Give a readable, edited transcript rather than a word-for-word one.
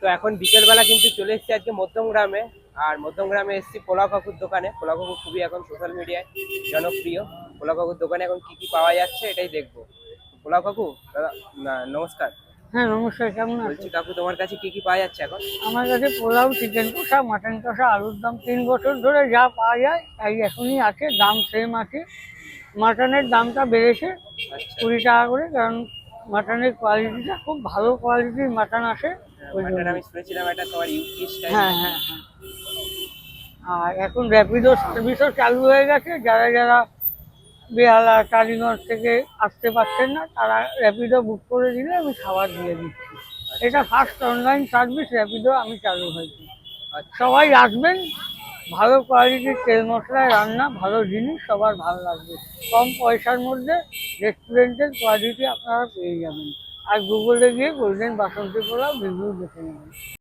তো এখন বিকেলবেলা কিন্তু চলে এসেছি আজকে মধ্যমগ্রামে। আর মধ্যমগ্রামে এসেছি পোলাও কাকুর দোকানে। পোলাও কাকু খুবই এখন সোশ্যাল মিডিয়ায় জনপ্রিয়। পোলাও কাকুর দোকানে এখন কি কি পাওয়া যাচ্ছে এটাই দেখবো। পোলাও কাকু দাদা, নমস্কার। হ্যাঁ, নমস্কার। কেমন বলছি আছেন? কাকু, তোমার কাছে কি কি পাওয়া যাচ্ছে এখন? আমার কাছে পোলাও, চিকেন কষা, মাটন কষা, আলুর দম ৩ বছর ধরে যা পাওয়া যায় তাই এখনই আছে, দাম সেম আছে। মাটনের দামটা বেড়েছে আচ্ছা। 20 টাকা করে, কারণ মাটনের কোয়ালিটিটা খুব ভালো কোয়ালিটির মাটন আসে, ওই মাটন জন্য। আমি শুনেছিলাম এটা তোমার ইউপি স্টাইল। হ্যাঁ, হ্যাঁ, হ্যাঁ। আর এখন র্যাপিডো সার্ভিসও চালু হয়ে গেছে। যারা যারা বেহালা, টালিগঞ্জ থেকে আসতে পারছেন না, তারা র্যাপিডো বুক করে দিলে আমি খাবার দিয়ে দিচ্ছি। এটা ফার্স্ট অনলাইন সার্ভিস র্যাপিডো আমি চালু হয়েছি। আচ্ছা। সবাই আসবেন, ভালো কোয়ালিটির তেল মশলায় রান্না, ভালো জিনিস সবার ভালো লাগবে। কম পয়সার মধ্যে রেস্টুরেন্টের কোয়ালিটি আপনারা পেয়ে যাবেন। আর গুগলে গিয়ে গোল্ডেন বাসন্তী পোলাও রিভিউ দেখে নেবেন।